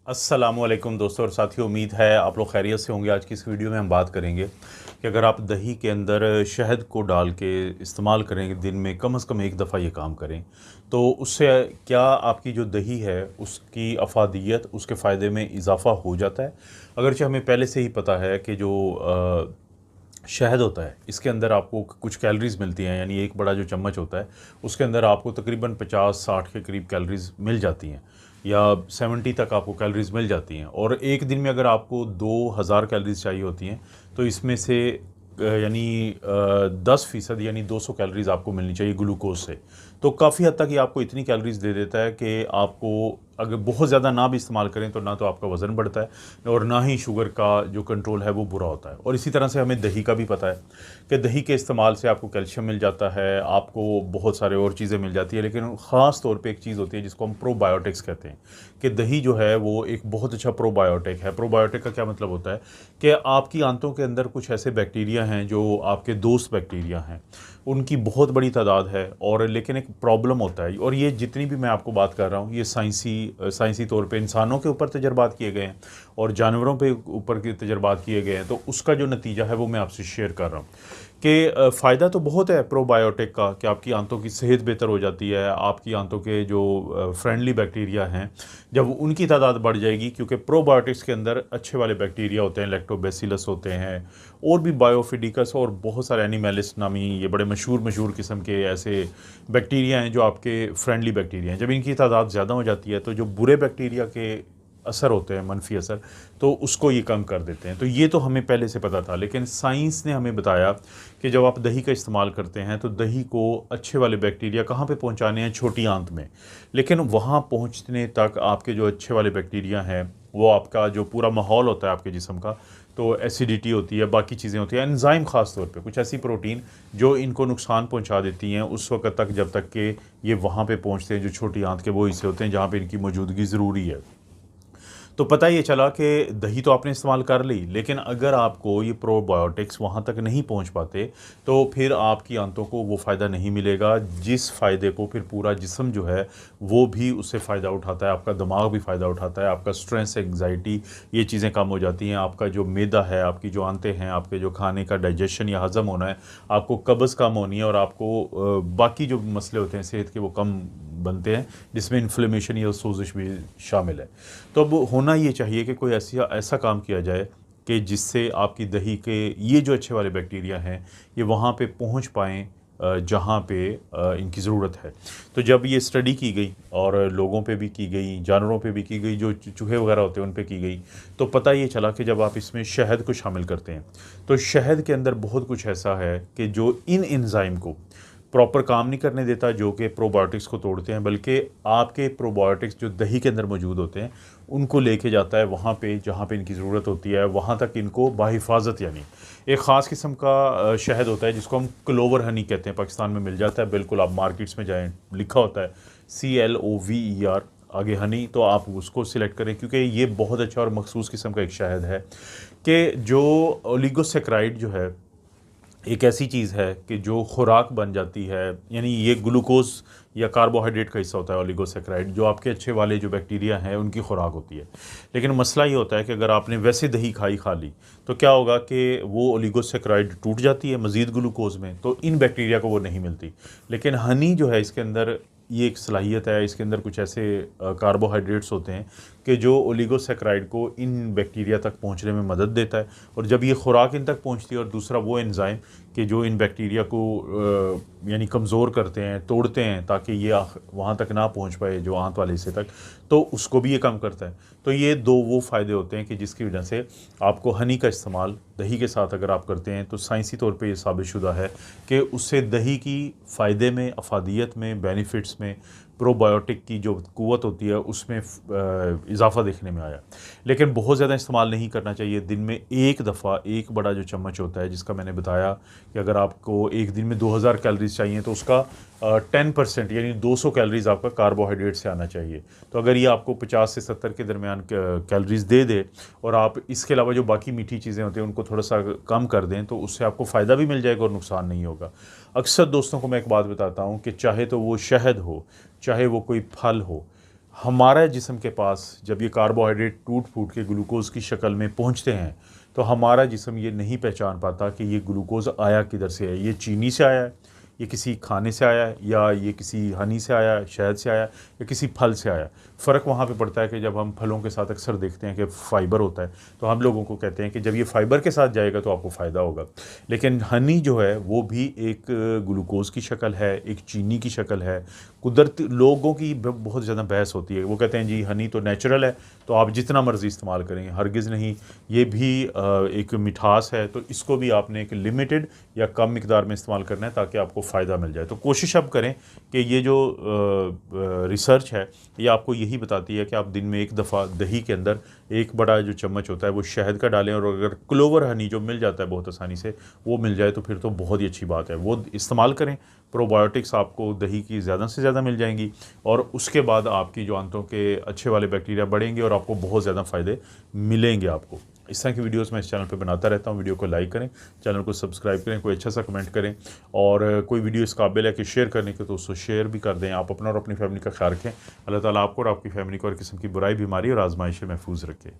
अस्सलामुअलैकुम दोस्तों और साथियों, उम्मीद है आप लोग खैरियत से होंगे। आज की इस वीडियो में हम बात करेंगे कि अगर आप दही के अंदर शहद को डाल के इस्तेमाल करेंगे, दिन में कम से कम एक दफ़ा ये काम करें, तो उससे क्या आपकी जो दही है उसकी अफादियत, उसके फ़ायदे में इजाफ़ा हो जाता है। अगरचे हमें पहले से ही पता है कि जो शहद होता है इसके अंदर आपको कुछ कैलोरीज़ मिलती हैं, यानी एक बड़ा जो चम्मच होता है उसके अंदर आपको तकरीबन 50-60 के करीब कैलोरीज़ मिल जाती हैं, या 70 तक आपको कैलोरीज़ मिल जाती हैं। और एक दिन में अगर आपको 2000 कैलोरीज़ चाहिए होती हैं, तो इसमें से यानी 10% यानी 200 कैलोरीज़ आपको मिलनी चाहिए ग्लूकोज से। तो काफ़ी हद तक ये आपको इतनी कैलोरीज़ दे देता है कि आपको अगर बहुत ज़्यादा ना भी इस्तेमाल करें तो ना तो आपका वज़न बढ़ता है और ना ही शुगर का जो कंट्रोल है वो बुरा होता है। और इसी तरह से हमें दही का भी पता है कि दही के इस्तेमाल से आपको कैल्शियम मिल जाता है, आपको बहुत सारे और चीज़ें मिल जाती है। लेकिन ख़ास तौर पे एक चीज़ होती है जिसको हम प्रोबायोटिक्स कहते हैं, कि दही जो है वो एक बहुत अच्छा प्रोबायोटिक है। प्रोबायोटिक का क्या मतलब होता है कि आपकी आंतों के अंदर कुछ ऐसे बैक्टीरिया हैं जो आपके दोस्त बैक्टीरिया हैं, उनकी बहुत बड़ी तादाद है। और लेकिन एक प्रॉब्लम होता है, और ये जितनी भी मैं आपको बात कर रहा हूँ ये साइंसी तौर पे इंसानों के ऊपर तजर्बात किए गए हैं और जानवरों पे ऊपर के तजर्बात किए गए हैं। तो उसका जो नतीजा है वो मैं आपसे शेयर कर रहा हूँ कि फ़ायदा तो बहुत है प्रोबायोटिक का, कि आपकी आंतों की सेहत बेहतर हो जाती है। आपकी आंतों के जो फ्रेंडली बैक्टीरिया हैं, जब उनकी तादाद बढ़ जाएगी, क्योंकि प्रोबायोटिक्स के अंदर अच्छे वाले बैक्टीरिया होते हैं, लैक्टोबैसिलस होते हैं और भी बायोफिडिकस और बहुत सारे एनिमेलिस नामी ये बड़े मशहूर मशहूर किस्म के ऐसे बैक्टीरिया हैं जो आपके फ्रेंडली बैक्टीरिया हैं। जब इनकी तादाद ज़्यादा हो जाती है तो जो बुरे बैक्टीरिया के असर होते हैं, मनफी असर, तो उसको ये कम कर देते हैं। तो ये तो हमें पहले से पता था, लेकिन साइंस ने हमें बताया कि जब आप दही का इस्तेमाल करते हैं तो दही को अच्छे वाले बैक्टीरिया कहाँ पे पहुँचाने हैं, छोटी आंत में। लेकिन वहाँ पहुँचने तक आपके जो अच्छे वाले बैक्टीरिया हैं, वो आपका जो पूरा माहौल होता है आपके जिस्म का, तो एसिडिटी होती है, बाकी चीज़ें होती हैं, एंजाइम ख़ास तौर पे कुछ ऐसी प्रोटीन जो इनको नुकसान पहुंचा देती हैं उस वक्त तक, जब तक कि ये वहाँ पे पहुँचते हैं जो छोटी आंत के वो हिस्से होते हैं जहाँ पे इनकी मौजूदगी ज़रूरी है। तो पता ये चला कि दही तो आपने इस्तेमाल कर ली, लेकिन अगर आपको ये प्रोबायोटिक्स वहाँ तक नहीं पहुँच पाते तो फिर आपकी आंतों को वो फ़ायदा नहीं मिलेगा जिस फ़ायदे को फिर पूरा जिस्म जो है वो भी उससे फ़ायदा उठाता है। आपका दिमाग भी फ़ायदा उठाता है, आपका स्ट्रेस, एंग्जाइटी, ये चीज़ें कम हो जाती हैं। आपका जो मैदा है, आपकी जो आंतें हैं, आपके जो खाने का डाइजेशन या हज़म होना है, आपको कब्ज़ कम होनी है, और आपको बाकी जो मसले होते हैं सेहत के वो कम बनते हैं, जिसमें इन्फ्लेमेशन या सोजिश भी शामिल है। तो अब होना ये चाहिए कि कोई ऐसा काम किया जाए कि जिससे आपकी दही के ये जो अच्छे वाले बैक्टीरिया हैं ये वहाँ पे पहुँच पाएँ जहाँ पे इनकी ज़रूरत है। तो जब ये स्टडी की गई और लोगों पे भी की गई, जानवरों पे भी की गई, जो चूहे वगैरह होते हैं उन पे की गई, तो पता ये चला कि जब आप इसमें शहद को शामिल करते हैं तो शहद के अंदर बहुत कुछ ऐसा है कि जो इन एंजाइम को प्रॉपर काम नहीं करने देता, जो कि प्रोबायोटिक्स को तोड़ते हैं, बल्कि आपके प्रोबायोटिक्स जो दही के अंदर मौजूद होते हैं उनको लेके जाता है वहाँ पे जहाँ पे इनकी ज़रूरत होती है, वहाँ तक इनको बाहिफाजत। यानी एक ख़ास किस्म का शहद होता है जिसको हम क्लोवर हनी कहते हैं, पाकिस्तान में मिल जाता है बिल्कुल। आप मार्केट्स में जाएँ, लिखा होता है CLOVER आगे हनी, तो आप उसको सिलेक्ट करें, क्योंकि ये बहुत अच्छा और मखसूस किस्म का एक शहद है कि जो ओलिगोसेक्राइड जो है एक ऐसी चीज़ है कि जो खुराक बन जाती है, यानी ये ग्लूकोज या कार्बोहाइड्रेट का हिस्सा होता है ओलिगोसेक्राइड, जो आपके अच्छे वाले जो बैक्टीरिया हैं उनकी खुराक होती है। लेकिन मसला ये होता है कि अगर आपने वैसे दही खा ली तो क्या होगा कि वो ओलिगोसेक्राइड टूट जाती है मज़ीद ग्लूकोज में, तो इन बैक्टीरिया को वो नहीं मिलती। लेकिन हनी जो है इसके अंदर ये एक सलाहियत है, इसके अंदर कुछ ऐसे कार्बोहाइड्रेट्स होते हैं कि जो ओलिगोसेक्राइड को इन बैक्टीरिया तक पहुंचने में मदद देता है। और जब ये खुराक इन तक पहुंचती है, और दूसरा वो एंजाइम कि जो इन बैक्टीरिया को यानी कमज़ोर करते हैं, तोड़ते हैं ताकि ये वहाँ तक ना पहुँच पाए जो आंत वाले हिस्से तक, तो उसको भी ये कम करता है। तो ये दो वो फ़ायदे होते हैं कि जिसकी वजह से आपको हनी का इस्तेमाल दही के साथ अगर आप करते हैं तो साइंसी तौर पे ये साबितशुदा है कि उससे दही की फ़ायदे में, अफादियत में, बेनिफिट्स में, प्रोबायोटिक की जो क़ुव्वत होती है उसमें इजाफ़ा देखने में आया। लेकिन बहुत ज़्यादा इस्तेमाल नहीं करना चाहिए। दिन में एक दफ़ा एक बड़ा जो चम्मच होता है, जिसका मैंने बताया कि अगर आपको एक दिन में 2000 कैलोरीज़ चाहिए तो उसका 10% यानी 200 कैलोरीज़ आपका कार्बोहाइड्रेट से आना चाहिए। तो अगर ये आपको 50 से 70 के दरमियान कैलोरीज़ दे दे और आप इसके अलावा जो बाकी मीठी चीज़ें होती हैं उनको थोड़ा सा कम कर दें, तो उससे आपको फ़ायदा भी मिल जाएगा और नुकसान नहीं होगा। अक्सर दोस्तों को मैं एक बात बताता हूँ कि चाहे तो वो शहद हो, चाहे वो कोई फल हो, हमारा जिस्म के पास जब ये कार्बोहाइड्रेट टूट फूट के ग्लूकोज़ की शक्ल में पहुंचते हैं तो हमारा जिस्म ये नहीं पहचान पाता कि ये ग्लूकोज़ आया किधर से है, ये चीनी से आया है, ये किसी खाने से आया है, या ये किसी हनी से आया है, शहद से आया है, या किसी फल से आया है। फ़र्क वहाँ पे पड़ता है कि जब हम फलों के साथ अक्सर देखते हैं कि फ़ाइबर होता है, तो हम लोगों को कहते हैं कि जब ये फ़ाइबर के साथ जाएगा तो आपको फ़ायदा होगा। लेकिन हनी जो है वो भी एक ग्लूकोज़ की शक्ल है, एक चीनी की शक्ल है। कुदरती लोगों की बहुत ज़्यादा बहस होती है, वो कहते हैं जी हनी तो नेचुरल है तो आप जितना मर्ज़ी इस्तेमाल करें, हरगिज़ नहीं। ये भी एक मिठास है, तो इसको भी आपने एक लिमिटेड या कम मिकदार में इस्तेमाल करना है ताकि आपको फ़ायदा मिल जाए। तो कोशिश अब करें कि ये जो रिसर्च है ये आपको यही बताती है कि आप दिन में एक दफ़ा दही के अंदर एक बड़ा जो चम्मच होता है वो शहद का डालें, और अगर क्लोवर हनी जो मिल जाता है बहुत आसानी से वो मिल जाए तो फिर तो बहुत ही अच्छी बात है, वो इस्तेमाल करें। प्रोबायोटिक्स आपको दही की ज़्यादा से ज़्यादा मिल जाएंगी, और उसके बाद आपकी जो आंतों के अच्छे वाले बैक्टीरिया बढ़ेंगे और आपको बहुत ज़्यादा फ़ायदे मिलेंगे आपको। इस तरह की वीडियोस मैं इस चैनल पे बनाता रहता हूँ। वीडियो को लाइक करें, चैनल को सब्सक्राइब करें, कोई अच्छा सा कमेंट करें, और कोई वीडियो इस काबिल है कि शेयर करने के तो उसको शेयर भी कर दें। आप अपना और अपनी फैमिली का ख्याल रखें। अल्लाह ताला आपको और आपकी फैमिली को हर किस्म की बुराई, बीमारी और आजमाइश से महफूज रखे।